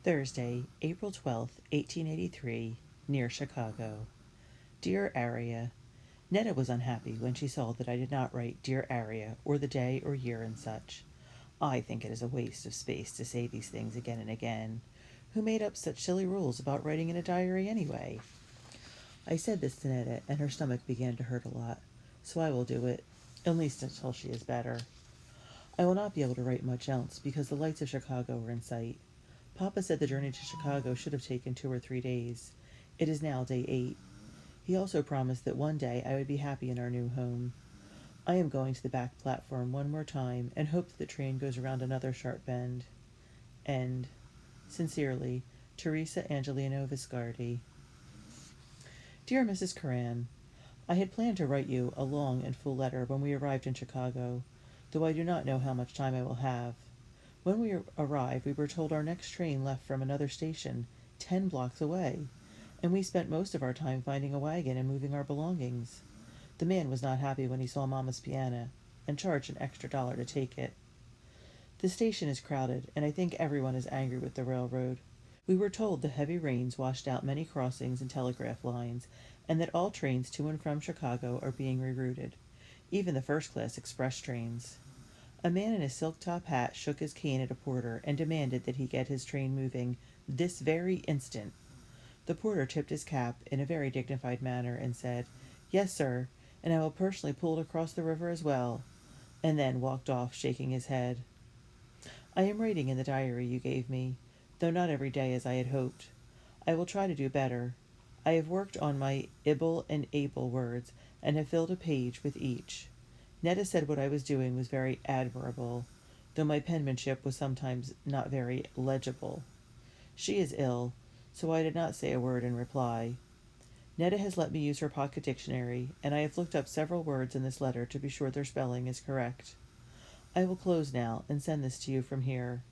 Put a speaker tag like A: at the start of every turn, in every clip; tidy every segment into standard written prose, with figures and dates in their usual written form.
A: Thursday, April 12th, 1883, near Chicago. Dear Aria, Netta was unhappy when she saw that I did not write Dear Aria or the day or year and such. I think it is a waste of space to say these things again and again. Who made up such silly rules about writing in a diary anyway? I said this to Netta, and her stomach began to hurt a lot, so I will do it, at least until she is better. I will not be able to write much else because the lights of Chicago are in sight. Papa said the journey to Chicago should have taken 2 or 3 days. It is now day 8. He also promised that one day I would be happy in our new home. I am going to the back platform one more time and hope that the train goes around another sharp bend. End. Sincerely, Teresa Angelino Viscardi. Dear Mrs. Curran, I had planned to write you a long and full letter when we arrived in Chicago, though I do not know how much time I will have. When we arrived, we were told our next train left from another station, 10 blocks away, and we spent most of our time finding a wagon and moving our belongings. The man was not happy when he saw Mama's piano, and charged an extra $1 to take it. The station is crowded, and I think everyone is angry with the railroad. We were told the heavy rains washed out many crossings and telegraph lines, and that all trains to and from Chicago are being rerouted, even the first-class express trains. A man in a silk-top hat shook his cane at a porter and demanded that he get his train moving this very instant. The porter tipped his cap in a very dignified manner and said, "Yes, sir, and I will personally pull it across the river as well," and then walked off shaking his head. I am writing in the diary you gave me, though not every day as I had hoped. I will try to do better. I have worked on my ible and able words and have filled a page with each. Netta said what I was doing was very admirable, though my penmanship was sometimes not very legible. She is ill, so I did not say a word in reply. Netta has let me use her pocket dictionary, and I have looked up several words in this letter to be sure their spelling is correct. I will close now and send this to you from here.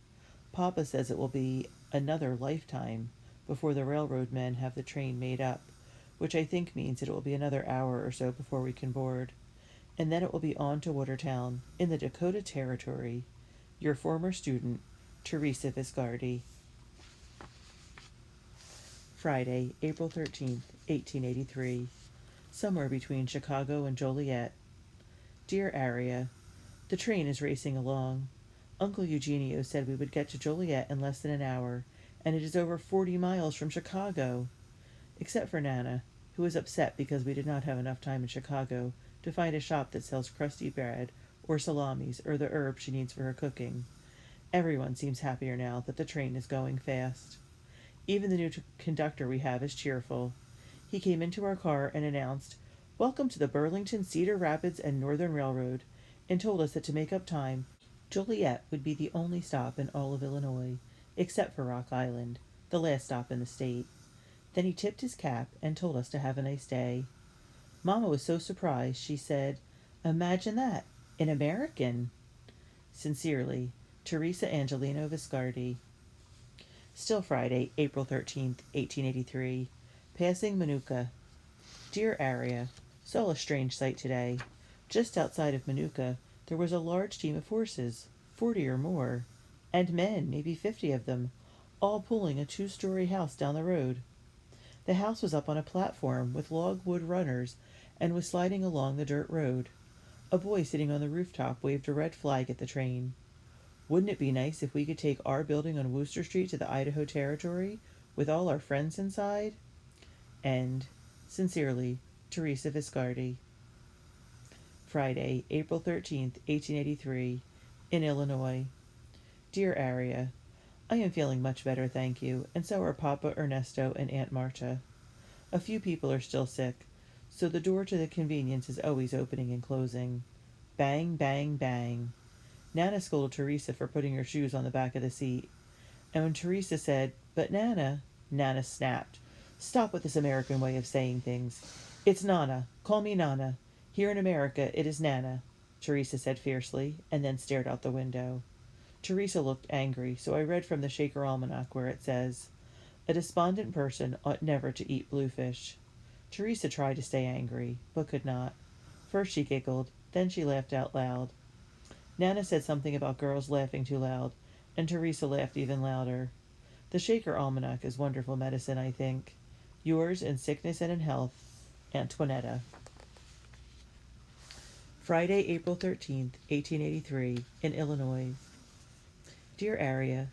A: Papa says it will be another lifetime before the railroad men have the train made up, which I think means that it will be another hour or so before we can board, and then it will be on to Watertown, in the Dakota Territory. Your former student, Teresa Viscardi. Friday, April 13th, 1883. Somewhere between Chicago and Joliet. Dear Aria, the train is racing along. Uncle Eugenio said we would get to Joliet in less than an hour, and it is over 40 miles from Chicago. Except for Nana, who is upset because we did not have enough time in Chicago to find a shop that sells crusty bread or salamis or the herbs she needs for her cooking. Everyone seems happier now that the train is going fast. Even the new conductor we have is cheerful. He came into our car and announced, "Welcome to the Burlington, Cedar Rapids and Northern Railroad," and told us that to make up time, Joliet would be the only stop in all of Illinois, except for Rock Island, the last stop in the state. Then he tipped his cap and told us to have a nice day. Mama was so surprised, she said, "Imagine that, an American!" Sincerely, Teresa Angelino Viscardi. Still Friday, April 13th, 1883. Passing Manuka. Dear Aria, saw a strange sight today. Just outside of Manuka, there was a large team of horses, 40 or more, and men, maybe 50 of them, all pulling a 2-story house down the road. The house was up on a platform with log-wood runners and was sliding along the dirt road. A boy sitting on the rooftop waved a red flag at the train. Wouldn't it be nice if we could take our building on Wooster Street to the Idaho Territory with all our friends inside? End. Sincerely, Teresa Viscardi. Friday, April 13th, 1883, in Illinois. Dear Aria, I am feeling much better, thank you, and so are Papa Ernesto and Aunt Marta. A few people are still sick, so the door to the convenience is always opening and closing. Bang, bang, bang. Nana scolded Teresa for putting her shoes on the back of the seat. And when Teresa said, "But Nana," Nana snapped. "Stop with this American way of saying things. It's Nana. Call me Nana. Here in America it is Nana," Teresa said fiercely, and then stared out the window. Teresa looked angry, so I read from the Shaker Almanac where it says, "A despondent person ought never to eat bluefish." Teresa tried to stay angry, but could not. First she giggled, then she laughed out loud. Nana said something about girls laughing too loud, and Teresa laughed even louder. The Shaker Almanac is wonderful medicine, I think. Yours in sickness and in health, Antoinetta. Friday, April 13th, 1883, in Illinois. Dear Aria,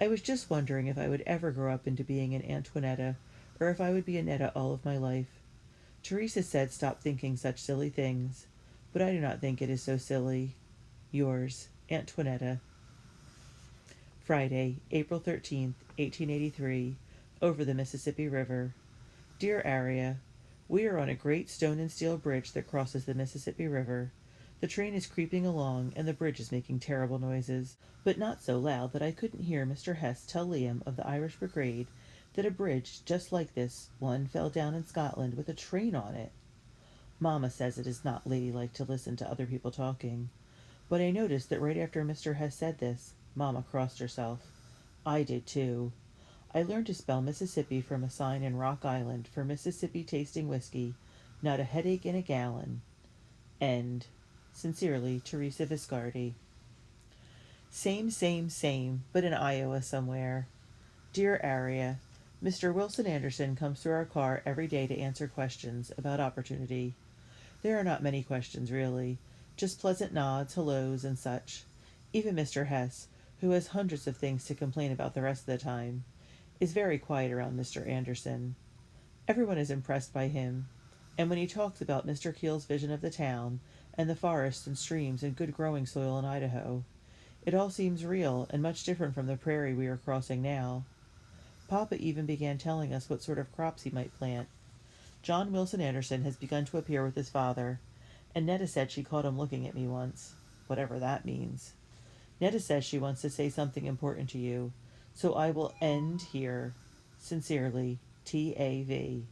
A: I was just wondering if I would ever grow up into being an Antoinetta, or if I would be a Netta all of my life. Teresa said stop thinking such silly things, but I do not think it is so silly. Yours, Antoinetta. Friday, April 13th, 1883, over the Mississippi River. Dear Aria, we are on a great stone and steel bridge that crosses the Mississippi River. The train is creeping along, and the bridge is making terrible noises, but not so loud that I couldn't hear Mr. Hess tell Liam of the Irish Brigade that a bridge just like this one fell down in Scotland with a train on it. Mamma says it is not ladylike to listen to other people talking, but I noticed that right after Mr. Hess said this, Mamma crossed herself. I did too. I learned to spell Mississippi from a sign in Rock Island for Mississippi tasting whiskey, not a headache in a gallon. End. Sincerely, Teresa Viscardi. Same, but in Iowa somewhere. Dear Aria, Mr. Wilson Anderson comes through our car every day to answer questions about opportunity. There are not many questions, really, just pleasant nods, hellos, and such. Even Mr. Hess, who has hundreds of things to complain about the rest of the time, is very quiet around Mr. Anderson. Everyone is impressed by him, and when he talks about Mr. Keel's vision of the town, and the forests and streams and good growing soil in Idaho, it all seems real and much different from the prairie we are crossing now. Papa even began telling us what sort of crops he might plant. John Wilson Anderson has begun to appear with his father, and Netta said she caught him looking at me once, whatever that means. Netta says she wants to say something important to you, so I will end here. Sincerely, T.A.V.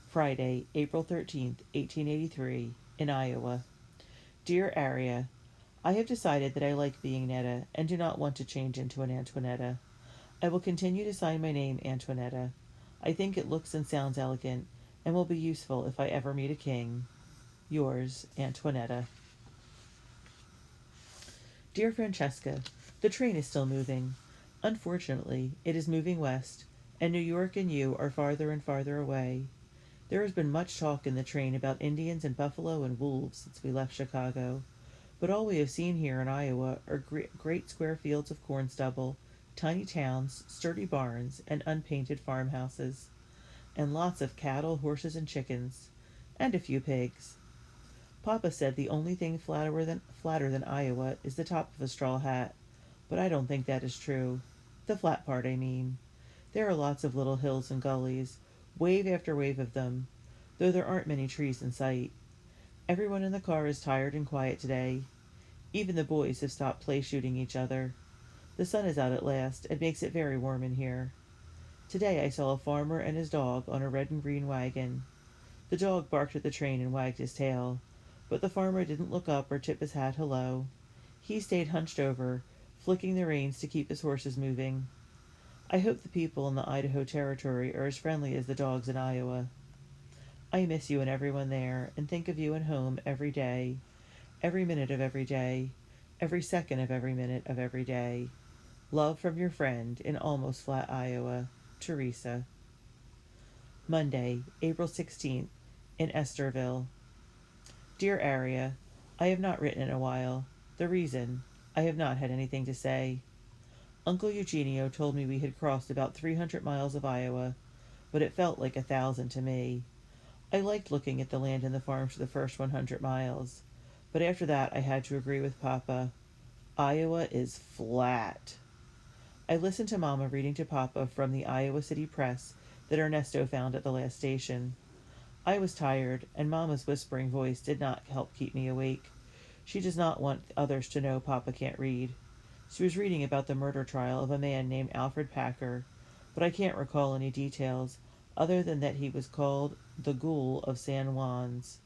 A: Friday, April 13th, 1883, in Iowa. Dear Aria, I have decided that I like being Netta and do not want to change into an Antoinetta. I will continue to sign my name Antoinetta. I think it looks and sounds elegant and will be useful if I ever meet a king. Yours, Antoinetta. Dear Francesca, the train is still moving. Unfortunately, it is moving west, and New York and you are farther and farther away. There has been much talk in the train about Indians and buffalo and wolves since we left Chicago, but all we have seen here in Iowa are great square fields of corn stubble, tiny towns, sturdy barns, and unpainted farmhouses, and lots of cattle, horses, and chickens, and a few pigs. Papa said the only thing flatter than Iowa is the top of a straw hat, but I don't think that is true. The flat part, I mean. There are lots of little hills and gullies, wave after wave of them, though there aren't many trees in sight. Everyone in the car is tired and quiet today. Even the boys have stopped play shooting each other. The sun is out at last, and makes it very warm in here. Today I saw a farmer and his dog on a red and green wagon. The dog barked at the train and wagged his tail, but the farmer didn't look up or tip his hat hello. He stayed hunched over, flicking the reins to keep his horses moving. I hope the people in the Idaho Territory are as friendly as the dogs in Iowa. I miss you and everyone there, and think of you and home every day, every minute of every day, every second of every minute of every day. Love from your friend in almost flat Iowa, Teresa. Monday, April 16th, in Esterville. Dear Aria, I have not written in a while. The reason, I have not had anything to say. Uncle Eugenio told me we had crossed about 300 miles of Iowa, but it felt like 1,000 to me. I liked looking at the land and the farms for the first 100 miles, but after that I had to agree with Papa. Iowa is flat. I listened to Mama reading to Papa from the Iowa City Press that Ernesto found at the last station. I was tired, and Mama's whispering voice did not help keep me awake. She does not want others to know Papa can't read. She was reading about the murder trial of a man named Alfred Packer, but I can't recall any details, other than that he was called the Ghoul of San Juan's.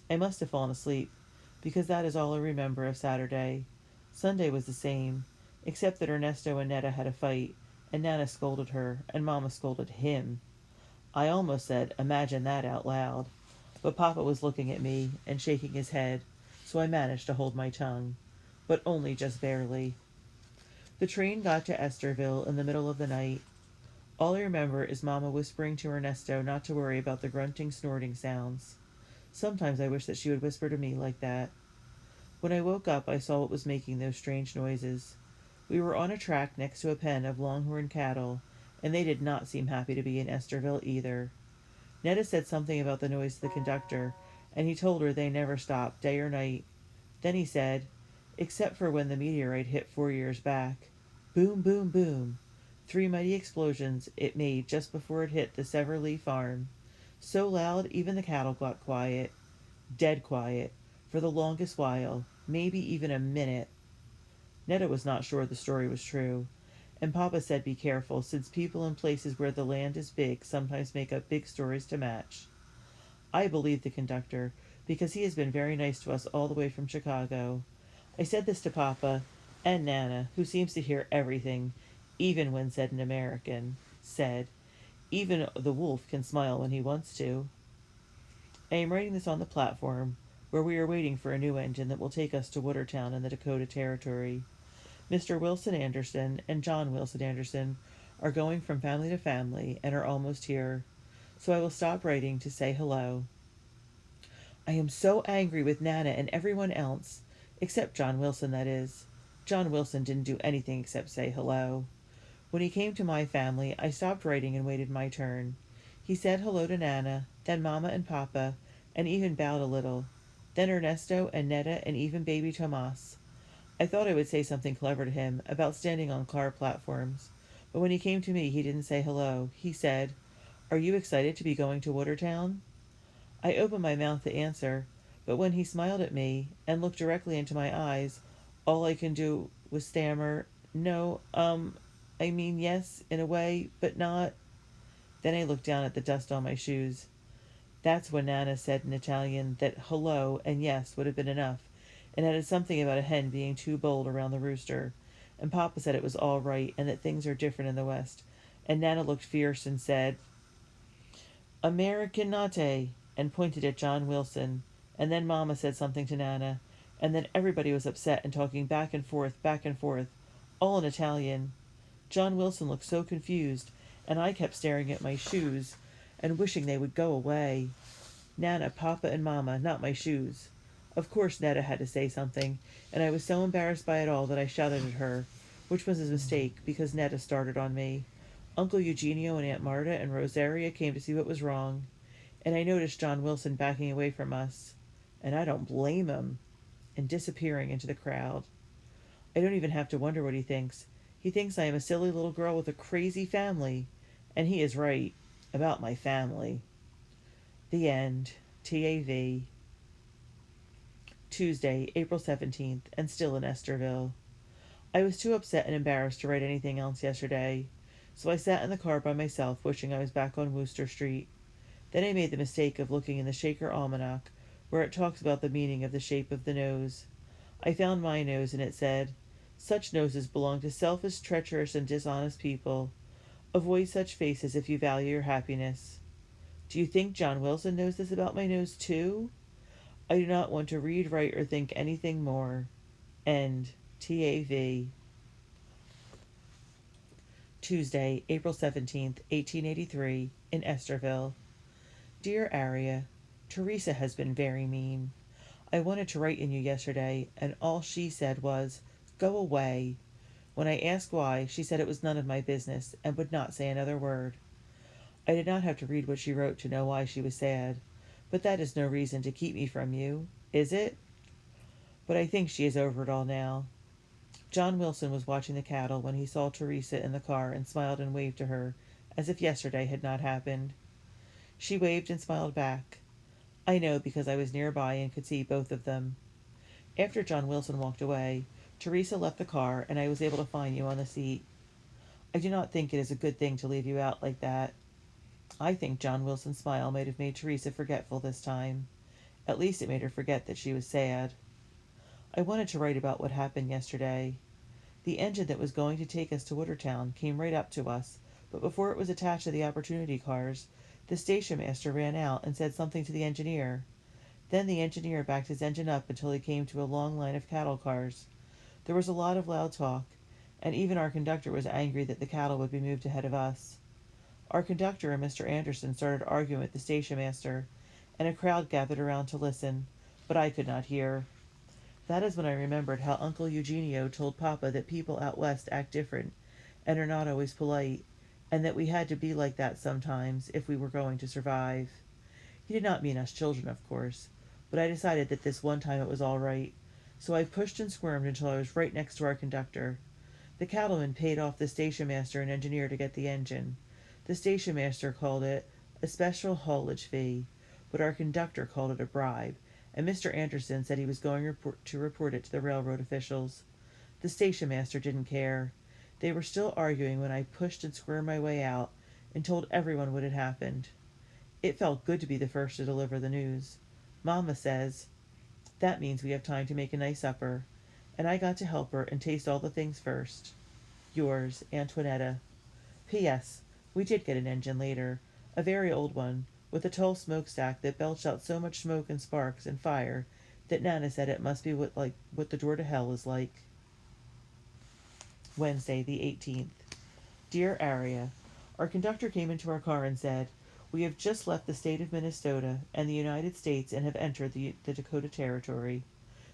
A: I must have fallen asleep, because that is all I remember of Saturday. Sunday was the same, except that Ernesto and Netta had a fight, and Nana scolded her, and Mama scolded him. I almost said, "Imagine that," out loud, but Papa was looking at me and shaking his head, so I managed to hold my tongue, but only just barely. The train got to Esterville in the middle of the night. All I remember is Mama whispering to Ernesto not to worry about the grunting, snorting sounds. Sometimes I wish that she would whisper to me like that. When I woke up, I saw what was making those strange noises. We were on a track next to a pen of longhorn cattle, and they did not seem happy to be in Esterville either. Netta said something about the noise to the conductor, and he told her they never stopped, day or night. Then he said, except for when the meteorite hit 4 years back. Boom, boom, boom. 3 mighty explosions it made just before it hit the Severlee farm. So loud even the cattle got quiet. Dead quiet. For the longest while. Maybe even a minute. Netta was not sure the story was true. And Papa said be careful, since people in places where the land is big sometimes make up big stories to match. I believe the conductor, because he has been very nice to us all the way from Chicago. I said this to Papa, and Nana, who seems to hear everything, even when said in American, said, even the wolf can smile when he wants to. I am writing this on the platform, where we are waiting for a new engine that will take us to Watertown in the Dakota Territory. Mr. Wilson Anderson and John Wilson Anderson are going from family to family and are almost here, so I will stop writing to say hello. I am so angry with Nana and everyone else, except John Wilson, that is. John Wilson didn't do anything except say hello. When he came to my family, I stopped writing and waited my turn. He said hello to Nana, then Mama and Papa, and even bowed a little. Then Ernesto and Netta and even baby Tomas. I thought I would say something clever to him about standing on car platforms, but when he came to me, he didn't say hello. He said, "Are you excited to be going to Watertown?" I opened my mouth to answer, but when he smiled at me and looked directly into my eyes, all I could do was stammer, "No, I mean yes, in a way, but not." Then I looked down at the dust on my shoes. That's when Nana said in Italian that hello and yes would have been enough, and added something about a hen being too bold around the rooster. And Papa said it was all right and that things are different in the West. And Nana looked fierce and said, Americanate, and pointed at John Wilson. And then Mama said something to Nana, and then everybody was upset and talking back and forth, all in Italian. John Wilson looked so confused, and I kept staring at my shoes and wishing they would go away. Nana, Papa, and Mama, not my shoes. Of course Netta had to say something, and I was so embarrassed by it all that I shouted at her, which was a mistake because Netta started on me. Uncle Eugenio and Aunt Marta and Rosaria came to see what was wrong, and I noticed John Wilson backing away from us, and I don't blame him, and disappearing into the crowd. I don't even have to wonder what he thinks. He thinks I am a silly little girl with a crazy family, and he is right about my family. The end. TAV. Tuesday, April 17th, and still in Esterville. I was too upset and embarrassed to write anything else yesterday, so I sat in the car by myself, wishing I was back on Wooster Street. Then I made the mistake of looking in the Shaker Almanac, where it talks about the meaning of the shape of the nose. I found my nose, and it said, "Such noses belong to selfish, treacherous, and dishonest people. Avoid such faces if you value your happiness." Do you think John Wilson knows this about my nose, too? I do not want to read, write, or think anything more. End. TAV. Tuesday, April 17th, 1883, in Esterville. Dear Aria, Teresa has been very mean. I wanted to write in you yesterday, and all she said was, "Go away." When I asked why, she said it was none of my business, and would not say another word. I did not have to read what she wrote to know why she was sad, but that is no reason to keep me from you, is it? But I think she is over it all now. John Wilson was watching the cattle when he saw Teresa in the car and smiled and waved to her, as if yesterday had not happened. She waved and smiled back. I know because I was nearby and could see both of them. After John Wilson walked away, Teresa left the car, and I was able to find you on the seat. I do not think it is a good thing to leave you out like that. I think John Wilson's smile might have made Teresa forgetful this time. At least it made her forget that she was sad. I wanted to write about what happened yesterday. The engine that was going to take us to Watertown came right up to us, but before it was attached to the opportunity cars, the station master ran out and said something to the engineer. Then the engineer backed his engine up until he came to a long line of cattle cars. There was a lot of loud talk, and even our conductor was angry that the cattle would be moved ahead of us. Our conductor and Mr. Anderson started arguing with the station master, and a crowd gathered around to listen, but I could not hear. That is when I remembered how Uncle Eugenio told Papa that people out west act different and are not always polite, and that we had to be like that sometimes if we were going to survive. He did not mean us children, of course, but I decided that this one time it was all right, so I pushed and squirmed until I was right next to our conductor. The cattleman paid off the station master and engineer to get the engine. The station master called it a special haulage fee, but our conductor called it a bribe, and Mr. Anderson said he was going to report it to the railroad officials. The station master didn't care. They were still arguing when I pushed and squirmed my way out and told everyone what had happened. It felt good to be the first to deliver the news. Mamma says, "That means we have time to make a nice supper," and I got to help her and taste all the things first. Yours, Antoinetta. P.S. We did get an engine later, a very old one, with a tall smokestack that belched out so much smoke and sparks and fire that Nana said it must be what the door to hell is like. Wednesday, the 18th. Dear Aria, our conductor came into our car and said, "We have just left the state of Minnesota and the United States and have entered the Dakota Territory.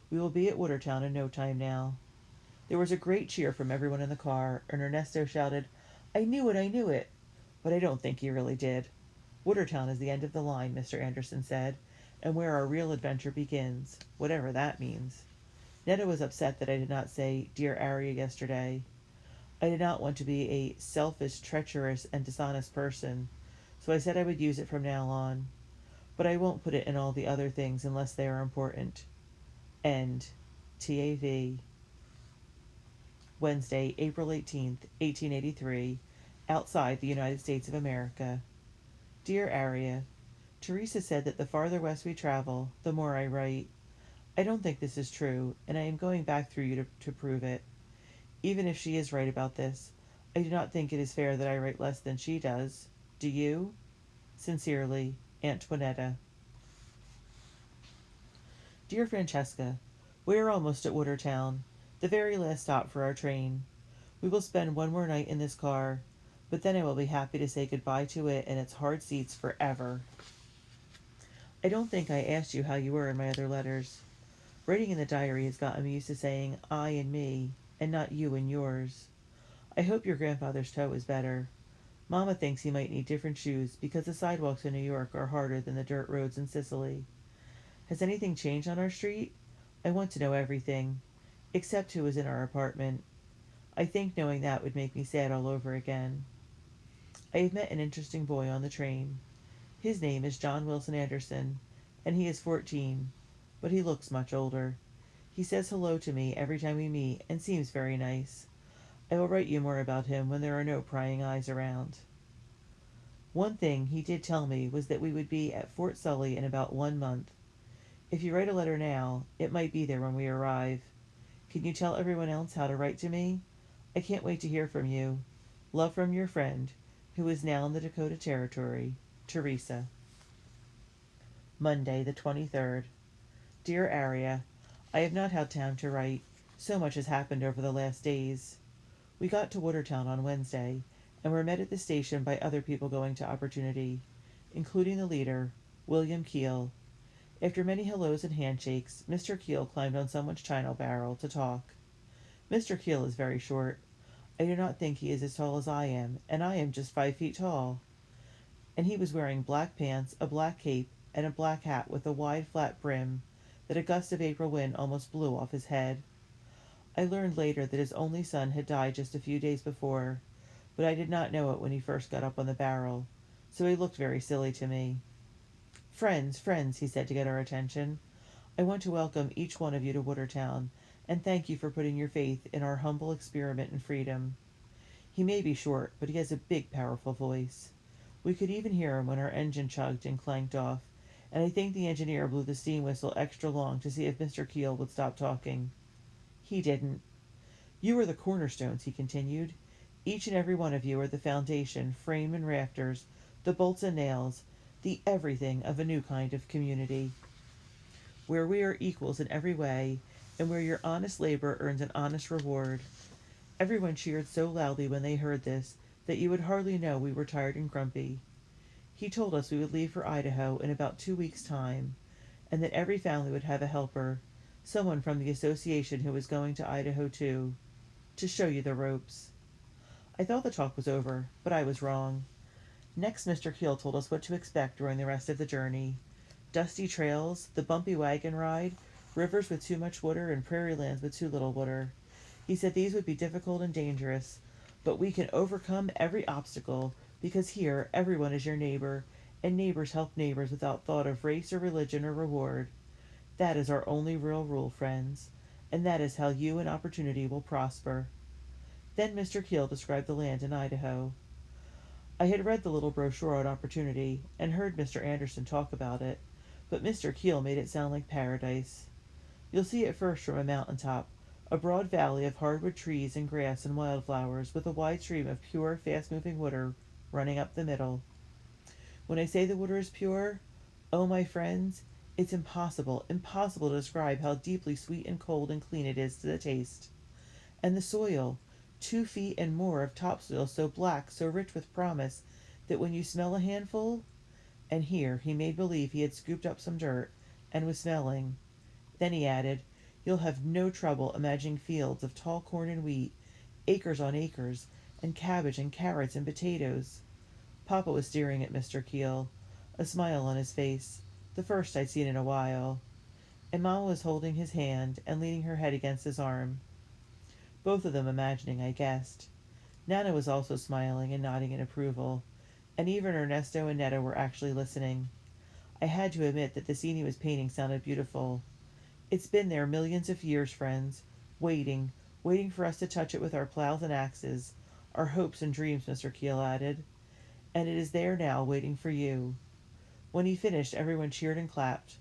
A: We will be at Watertown in no time now." There was a great cheer from everyone in the car, and Ernesto shouted, "I knew it, I knew it!" But I don't think he really did. Watertown is the end of the line, Mr. Anderson said, and where our real adventure begins, whatever that means. Netta was upset that I did not say "Dear Aria" yesterday. I did not want to be a selfish, treacherous, and dishonest person, so I said I would use it from now on. But I won't put it in all the other things unless they are important. End. TAV. Wednesday, April 18th, 1883. Outside the United States of America. Dear Aria, Teresa said that the farther west we travel, the more I write. I don't think this is true, and I am going back through you to prove it. Even if she is right about this, I do not think it is fair that I write less than she does. Do you? Sincerely, Antoinetta. Dear Francesca, we are almost at Watertown, the very last stop for our train. We will spend one more night in this car, but then I will be happy to say goodbye to it and its hard seats forever. I don't think I asked you how you were in my other letters. Writing in the diary has gotten me used to saying I and me, and not you and yours. I hope your grandfather's toe is better. Mamma thinks he might need different shoes because the sidewalks in New York are harder than the dirt roads in Sicily. Has anything changed on our street? I want to know everything, except who is in our apartment. I think knowing that would make me sad all over again. I have met an interesting boy on the train. His name is John Wilson Anderson, and he is 14, but he looks much older. He says hello to me every time we meet and seems very nice. I will write you more about him when there are no prying eyes around. One thing he did tell me was that we would be at Fort Sully in about 1 month. If you write a letter now, it might be there when we arrive. Can you tell everyone else how to write to me? I can't wait to hear from you. Love from your friend, who is now in the Dakota Territory, Teresa. Monday, the 23rd. Dear Aria, I have not had time to write. So much has happened over the last days. We got to Watertown on Wednesday, and were met at the station by other people going to Opportunity, including the leader, William Keel. After many hellos and handshakes, Mr. Keel climbed on someone's china barrel to talk. Mr. Keel is very short. I do not think he is as tall as I am, and I am just 5 feet tall. And he was wearing black pants, a black cape, and a black hat with a wide flat brim that a gust of April wind almost blew off his head. I learned later that his only son had died just a few days before, but I did not know it when he first got up on the barrel, so he looked very silly to me. "Friends, friends," he said to get our attention, "I want to welcome each one of you to Watertown, and thank you for putting your faith in our humble experiment in freedom." He may be short, but he has a big, powerful voice. We could even hear him when our engine chugged and clanked off, and I think the engineer blew the steam whistle extra long to see if Mr. Keel would stop talking. He didn't. "You are the cornerstones," he continued. "Each and every one of you are the foundation, frame and rafters, the bolts and nails, the everything of a new kind of community, where we are equals in every way, and where your honest labor earns an honest reward. Everyone cheered so loudly when they heard this that you would hardly know we were tired and grumpy. He told us we would leave for Idaho in about 2 weeks' time, and that every family would have a helper, someone from the association who was going to Idaho too, to show you the ropes. I thought the talk was over, but I was wrong. Next, Mr. Keel told us what to expect during the rest of the journey: dusty trails, the bumpy wagon ride, rivers with too much water, and prairie lands with too little water. He said these would be difficult and dangerous, but we can overcome every obstacle because here everyone is your neighbor, and neighbors help neighbors without thought of race or religion or reward. That is our only real rule, friends, and that is how you and opportunity will prosper. Then Mr. Keel described the land in Idaho. I had read the little brochure on opportunity and heard Mr. Anderson talk about it, but Mr. Keel made it sound like paradise. You'll see it first from a mountain top, a broad valley of hardwood trees and grass and wildflowers, with a wide stream of pure, fast-moving water running up the middle. When I say the water is pure, oh, my friends, it's impossible to describe how deeply sweet and cold and clean it is to the taste. And the soil, 2 feet and more of topsoil so black, so rich with promise, that when you smell a handful, and here he made believe he had scooped up some dirt, and was smelling. Then he added, you'll have no trouble imagining fields of tall corn and wheat, acres on acres, and cabbage and carrots and potatoes. Papa was staring at Mr. Keel, a smile on his face, the first I'd seen in a while, and Mamma was holding his hand and leaning her head against his arm. Both of them imagining, I guessed. Nana was also smiling and nodding in approval, and even Ernesto and Netta were actually listening. I had to admit that the scene he was painting sounded beautiful. It's been there millions of years, friends, waiting for us to touch it with our plows and axes, our hopes and dreams, Mr. Keel added. And it is there now, waiting for you. When he finished, everyone cheered and clapped.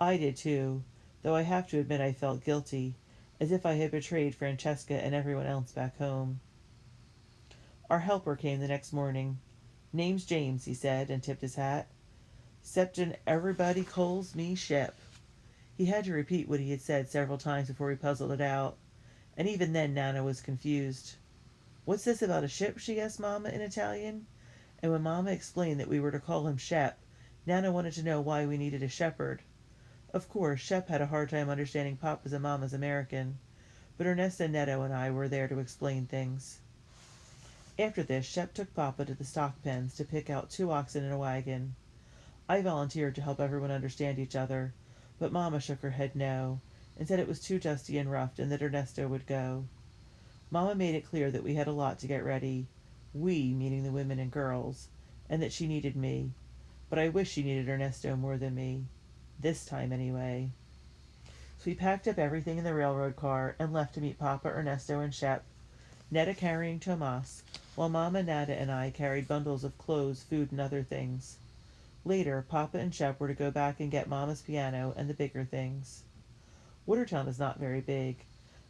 A: I did too, though I have to admit I felt guilty, as if I had betrayed Francesca and everyone else back home. Our helper came the next morning. Name's James, he said, and tipped his hat. "'Ceptin' everybody calls me Shep." He had to repeat what he had said several times before he puzzled it out, and even then Nana was confused. "What's this about a ship?" she asked Mamma in Italian, and when Mamma explained that we were to call him Shep, Nana wanted to know why we needed a shepherd. Of course, Shep had a hard time understanding Papa's and Mamma's American, but Ernesta, Netto, and I were there to explain things. After this, Shep took Papa to the stock pens to pick out 2 oxen in a wagon. I volunteered to help everyone understand each other, but Mamma shook her head no, and said it was too dusty and rough and that Ernesto would go. Mamma made it clear that we had a lot to get ready, we meaning the women and girls, and that she needed me, but I wish she needed Ernesto more than me. This time, anyway. So we packed up everything in the railroad car and left to meet Papa, Ernesto, and Shep, Netta carrying Tomas, while Mamma, Nada, and I carried bundles of clothes, food, and other things. Later, Papa and Shep were to go back and get Mamma's piano and the bigger things. Watertown is not very big.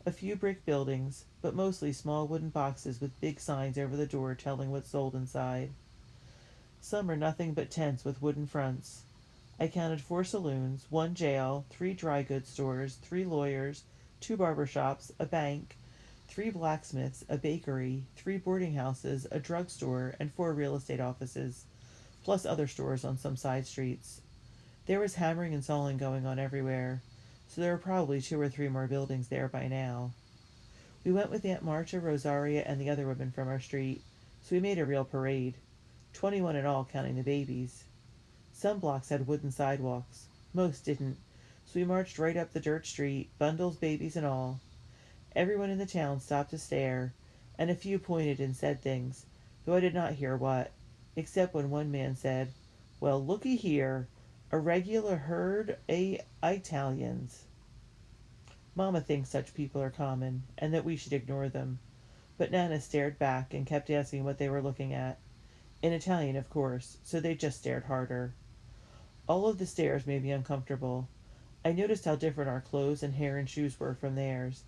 A: A few brick buildings, but mostly small wooden boxes with big signs over the door telling what's sold inside. Some are nothing but tents with wooden fronts. I counted 4 saloons, 1 jail, 3 dry goods stores, 3 lawyers, 2 barber shops, a bank, 3 blacksmiths, a bakery, 3 boarding houses, a drugstore, and 4 real estate offices, plus other stores on some side streets. There was hammering and sawing going on everywhere, so there were probably 2 or 3 more buildings there by now. We went with Aunt Marcia, Rosaria, and the other women from our street, so we made a real parade. 21 in all, counting the babies. Some blocks had wooden sidewalks. Most didn't, so we marched right up the dirt street, bundles, babies, and all. Everyone in the town stopped to stare, and a few pointed and said things, though I did not hear what, except when one man said, "Well, looky here, a regular herd o' Italians." Mamma thinks such people are common, and that we should ignore them, but Nana stared back and kept asking what they were looking at. In Italian, of course, so they just stared harder. All of the stares made me uncomfortable. I noticed how different our clothes and hair and shoes were from theirs,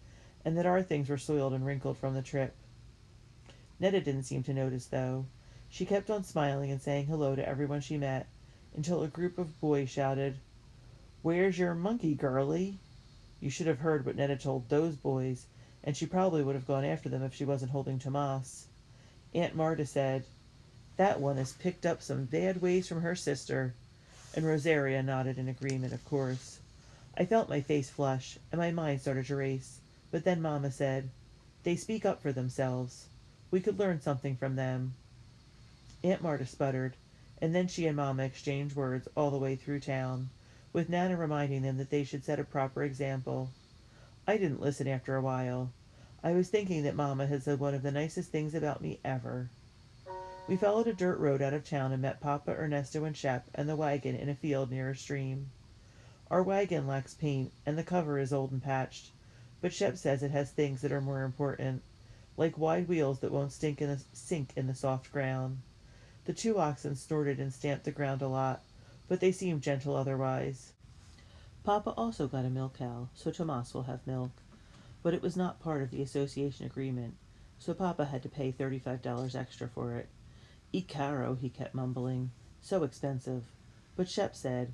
A: and that our things were soiled and wrinkled from the trip. Netta didn't seem to notice, though. She kept on smiling and saying hello to everyone she met, until a group of boys shouted, "Where's your monkey, girlie?" You should have heard what Netta told those boys, and she probably would have gone after them if she wasn't holding Tomas. Aunt Marta said, "That one has picked up some bad ways from her sister," and Rosaria nodded in agreement, of course. I felt my face flush, and my mind started to race. But then Mamma said, "They speak up for themselves. We could learn something from them." Aunt Marta sputtered, and then she and Mamma exchanged words all the way through town, with Nana reminding them that they should set a proper example. I didn't listen after a while. I was thinking that Mamma had said one of the nicest things about me ever. We followed a dirt road out of town and met Papa, Ernesto, and Shep and the wagon in a field near a stream. Our wagon lacks paint, and the cover is old and patched, but Shep says it has things that are more important, like wide wheels that won't sink in the soft ground. The two oxen snorted and stamped the ground a lot, but they seemed gentle otherwise. Papa also got a milk cow, so Tomas will have milk, but it was not part of the association agreement, so Papa had to pay $35 extra for it. "E caro," he kept mumbling. "So expensive." But Shep said,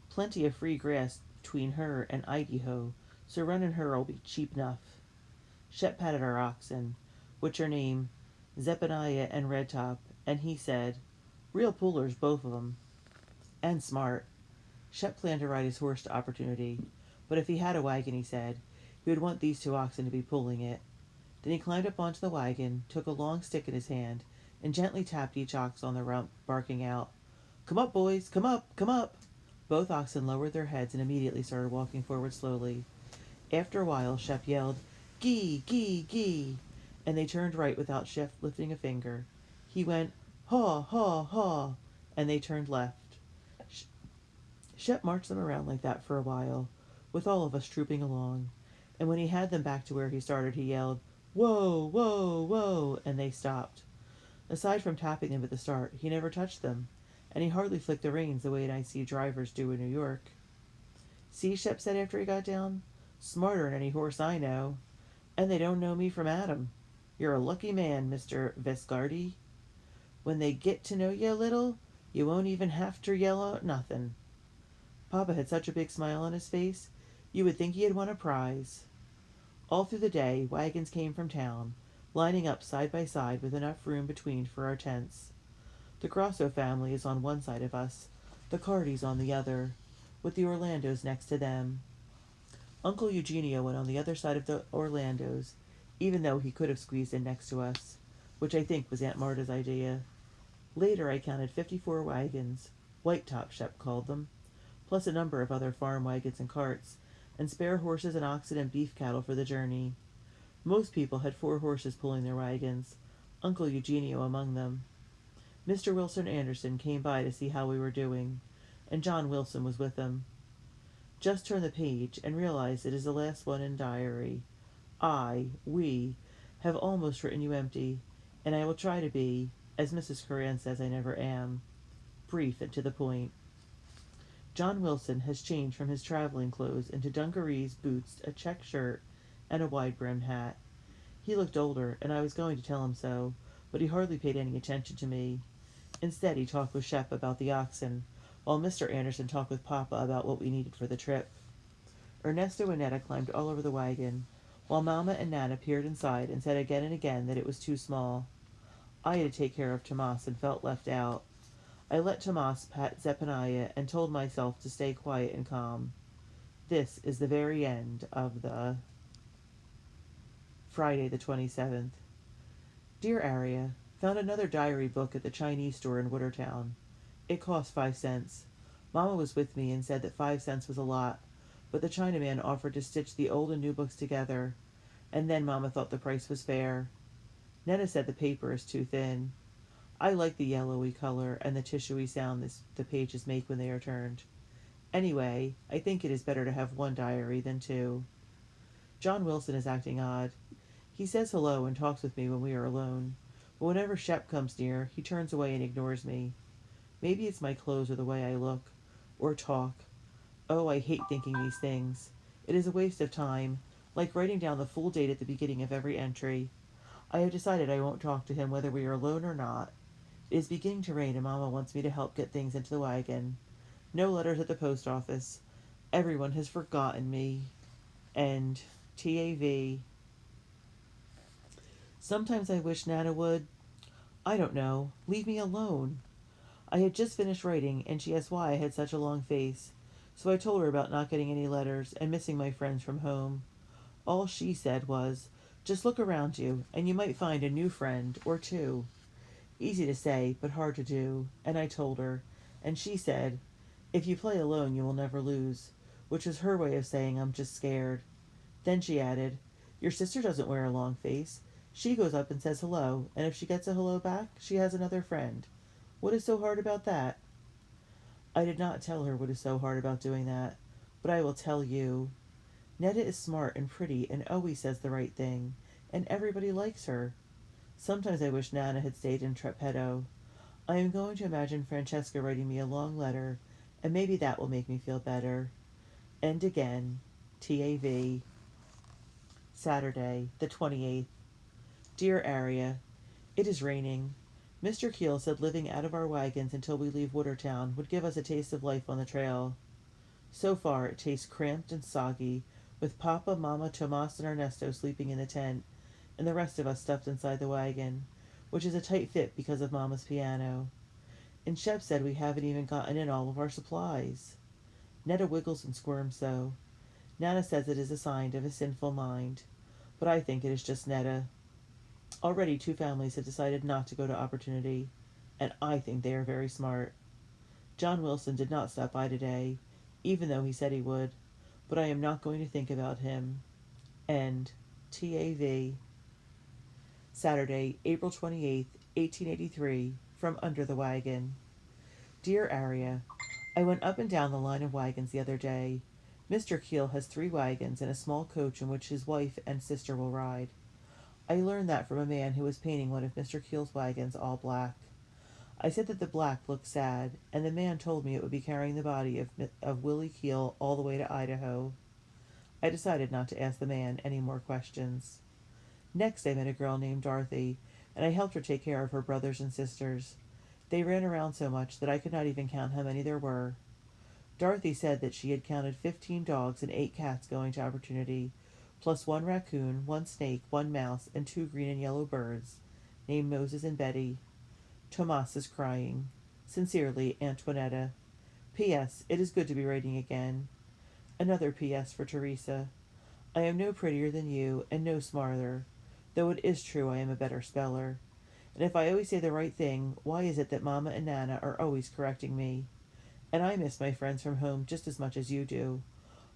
A: "Plenty of free grass between her and Idaho, so running her'll be cheap enough." Shep patted our oxen, which are named Zephaniah and Redtop, and he said, "Real pullers, both of 'em. And smart." Shep planned to ride his horse to opportunity, but if he had a wagon, he said, he would want these two oxen to be pulling it. Then he climbed up onto the wagon, took a long stick in his hand, and gently tapped each ox on the rump, barking out, "Come up, boys, come up, come up." Both oxen lowered their heads and immediately started walking forward slowly. After a while, Shep yelled, "Gee, gee, gee," and they turned right without Shep lifting a finger. He went, "Haw, haw, haw," and they turned left. Shep marched them around like that for a while, with all of us trooping along, and when he had them back to where he started, he yelled, "Whoa, whoa, whoa," and they stopped. Aside from tapping them at the start, he never touched them, and he hardly flicked the reins the way I see drivers do in New York. "See," Shep said after he got down, "smarter'n any horse I know. And they don't know me from Adam. You're a lucky man, Mr. Viscardi. When they get to know you a little, you won't even have to yell out nothing." Papa had such a big smile on his face, you would think he had won a prize. All through the day, wagons came from town, lining up side by side with enough room between for our tents. The Grosso family is on one side of us, the Cardis on the other, with the Orlandos next to them. Uncle Eugenio went on the other side of the Orlandos, even though he could have squeezed in next to us, which I think was Aunt Marta's idea. Later I counted 54 wagons, white top Shep called them, plus a number of other farm wagons and carts, and spare horses and oxen and beef cattle for the journey. Most people had 4 horses pulling their wagons, Uncle Eugenio among them. Mr. Wilson Anderson came by to see how we were doing, and John Wilson was with him. Just turn the page and realize it is the last one in diary. We, have almost written you empty, and I will try to be, as Mrs. Curran says I never am, brief and to the point. John Wilson has changed from his traveling clothes into dungarees, boots, a check shirt, and a wide-brimmed hat. He looked older, and I was going to tell him so, but he hardly paid any attention to me. Instead, he talked with Shep about the oxen, while Mr. Anderson talked with Papa about what we needed for the trip. Ernesto and Netta climbed all over the wagon, while Mamma and Nana peered inside and said again and again that it was too small. I had to take care of Tomas and felt left out. I let Tomas pat Zephaniah and told myself to stay quiet and calm. This is the very end of the Friday the 27th. Dear Aria, found another diary book at the Chinese store in Watertown. It cost 5 cents. Mama was with me and said that 5 cents was a lot, but the Chinaman offered to stitch the old and new books together, and then Mama thought the price was fair. Nana said the paper is too thin. I like the yellowy color and the tissuey sound the pages make when they are turned. Anyway, I think it is better to have 1 diary than 2. John Wilson is acting odd. He says hello and talks with me when we are alone, but whenever Shep comes near, he turns away and ignores me. Maybe it's my clothes or the way I look, or talk. Oh, I hate thinking these things. It is a waste of time, like writing down the full date at the beginning of every entry. I have decided I won't talk to him whether we are alone or not. It is beginning to rain and Mama wants me to help get things into the wagon. No letters at the post office. Everyone has forgotten me. And TAV. Sometimes I wish Nana would, I don't know, leave me alone. I had just finished writing, and she asked why I had such a long face. So I told her about not getting any letters and missing my friends from home. All she said was, just look around you, and you might find a new friend or two. Easy to say, but hard to do. And I told her, and she said, if you play alone, you will never lose, which was her way of saying I'm just scared. Then she added, your sister doesn't wear a long face. She goes up and says hello, and if she gets a hello back, she has another friend. What is so hard about that? I did not tell her what is so hard about doing that, but I will tell you. Netta is smart and pretty and always says the right thing, and everybody likes her. Sometimes I wish Nana had stayed in Trepetto. I am going to imagine Francesca writing me a long letter, and maybe that will make me feel better. And again, TAV. Saturday, the 28th. Dear Aria, it is raining. Mr. Keel said living out of our wagons until we leave Watertown would give us a taste of life on the trail. So far, it tastes cramped and soggy, with Papa, Mama, Tomas, and Ernesto sleeping in the tent, and the rest of us stuffed inside the wagon, which is a tight fit because of Mama's piano. And Shep said we haven't even gotten in all of our supplies. Netta wiggles and squirms so. Nana says it is a sign of a sinful mind, but I think it is just Netta. Already 2 families have decided not to go to Opportunity, and I think they are very smart. John Wilson did not stop by today, even though he said he would, but I am not going to think about him. End. TAV. Saturday, April 28th, 1883, from Under the Wagon. Dear Aria, I went up and down the line of wagons the other day. Mr. Keel has 3 wagons and a small coach in which his wife and sister will ride. I learned that from a man who was painting one of Mr. Keel's wagons all black. I said that the black looked sad, and the man told me it would be carrying the body of Willie Keel all the way to Idaho. I decided not to ask the man any more questions. Next, I met a girl named Dorothy, and I helped her take care of her brothers and sisters. They ran around so much that I could not even count how many there were. Dorothy said that she had counted 15 dogs and 8 cats going to Opportunity, plus 1 raccoon, 1 snake, 1 mouse, and 2 green and yellow birds, named Moses and Betty. Tomas is crying. Sincerely, Antoinetta. P.S. It is good to be writing again. Another P.S. for Teresa. I am no prettier than you, and no smarter, though it is true I am a better speller. And if I always say the right thing, why is it that Mamma and Nana are always correcting me? And I miss my friends from home just as much as you do.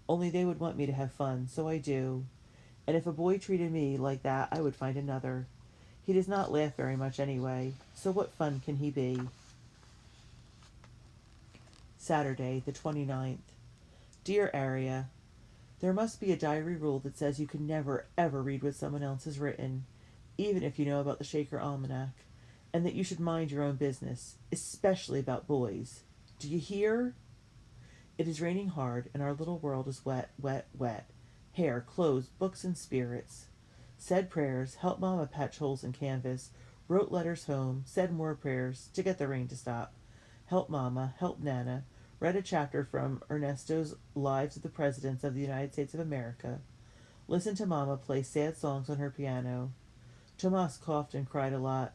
A: Only they would want me to have fun, so I do. And if a boy treated me like that, I would find another. He does not laugh very much anyway, so what fun can he be? Saturday, the 29th. Dear Aria, there must be a diary rule that says you can never, ever read what someone else has written, even if you know about the Shaker Almanac, and that you should mind your own business, especially about boys. Do you hear? It is raining hard, and our little world is wet, wet, wet. Hair, clothes, books, and spirits. Said prayers, helped Mama patch holes in canvas, wrote letters home, said more prayers to get the rain to stop. Helped Mama, helped Nana, read a chapter from Ernesto's Lives of the Presidents of the United States of America. Listened to Mama play sad songs on her piano. Tomas coughed and cried a lot.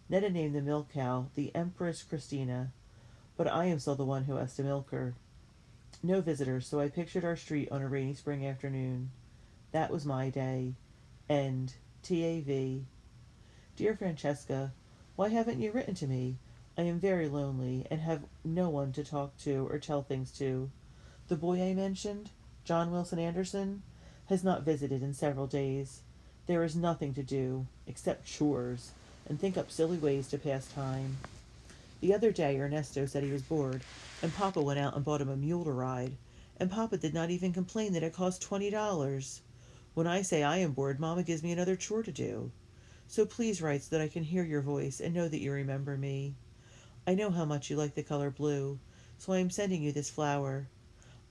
A: Netta named the milk cow the Empress Christina, but I am still the one who has to milk her. No visitors, so I pictured our street on a rainy spring afternoon. That was my day. End. TAV. Dear Francesca, why haven't you written to me? I am very lonely and have no one to talk to or tell things to. The boy I mentioned, John Wilson Anderson, has not visited in several days. There is nothing to do except chores and think up silly ways to pass time. The other day Ernesto said he was bored, and Papa went out and bought him a mule to ride, and Papa did not even complain that it cost $20. When I say I am bored, Mama gives me another chore to do. So please write so that I can hear your voice and know that you remember me. I know how much you like the color blue, so I am sending you this flower.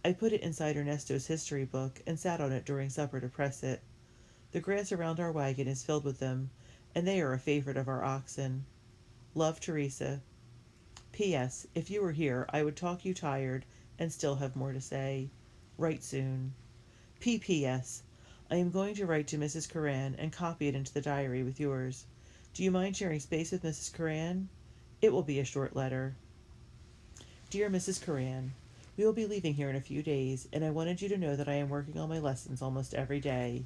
A: I put it inside Ernesto's history book and sat on it during supper to press it. The grass around our wagon is filled with them, and they are a favorite of our oxen. Love, Teresa. P.S. If you were here, I would talk you tired and still have more to say. Write soon. P.P.S. I am going to write to Mrs. Curran and copy it into the diary with yours. Do you mind sharing space with Mrs. Curran? It will be a short letter. Dear Mrs. Curran, we will be leaving here in a few days, and I wanted you to know that I am working on my lessons almost every day.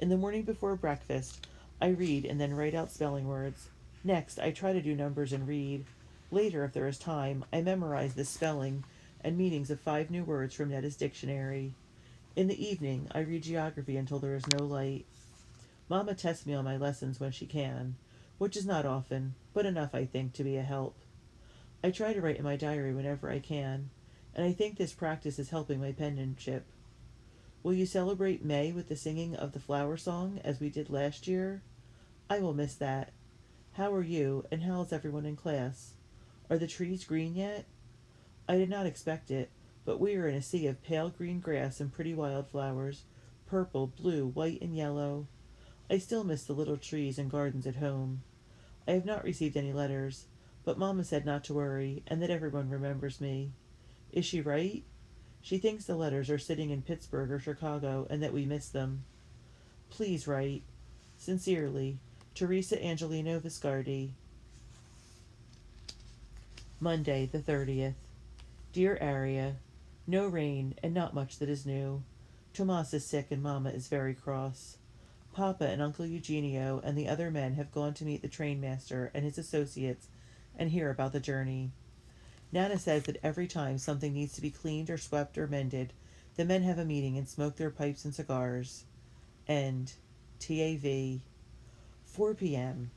A: In the morning before breakfast, I read and then write out spelling words. Next, I try to do numbers and read. Later, if there is time, I memorize the spelling and meanings of 5 new words from Netta's dictionary. In the evening, I read geography until there is no light. Mamma tests me on my lessons when she can, which is not often, but enough, I think, to be a help. I try to write in my diary whenever I can, and I think this practice is helping my penmanship. Will you celebrate May with the singing of the flower song as we did last year? I will miss that. How are you, and how is everyone in class? Are the trees green yet? I did not expect it, but we are in a sea of pale green grass and pretty wildflowers, purple, blue, white, and yellow. I still miss the little trees and gardens at home. I have not received any letters, but Mamma said not to worry, and that everyone remembers me. Is she right? She thinks the letters are sitting in Pittsburgh or Chicago, and that we miss them. Please write. Sincerely, Teresa Angelino Viscardi. Monday, the 30th. Dear Aria, no rain, and not much that is new. Tomas is sick, and Mamma is very cross. Papa and Uncle Eugenio and the other men have gone to meet the trainmaster and his associates and hear about the journey. Nana says that every time something needs to be cleaned or swept or mended, the men have a meeting and smoke their pipes and cigars. End. TAV. 4 p.m.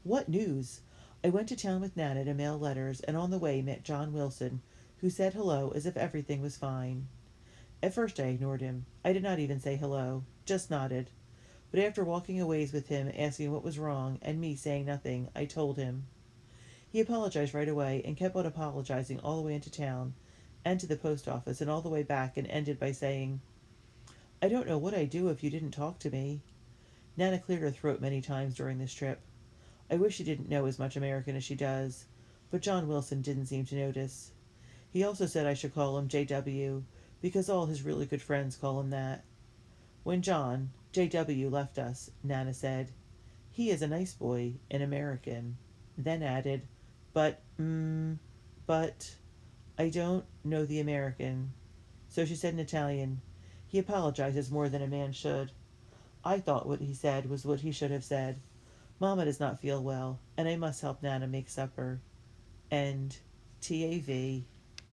A: What news? I went to town with Nana to mail letters, and on the way met John Wilson, who said hello as if everything was fine. At first I ignored him. I did not even say hello, just nodded. But after walking a ways with him, asking what was wrong, and me saying nothing, I told him. He apologized right away, and kept on apologizing all the way into town, and to the post office, and all the way back, and ended by saying, I don't know what I'd do if you didn't talk to me. Nana cleared her throat many times during this trip. I wish she didn't know as much American as she does, but John Wilson didn't seem to notice. He also said I should call him J.W., because all his really good friends call him that. When John, J.W., left us, Nana said, He is a nice boy, an American. Then added, but, I don't know the American. So she said in Italian, He apologizes more than a man should. I thought what he said was what he should have said. Mamma does not feel well, and I must help Nana make supper. End. TAV.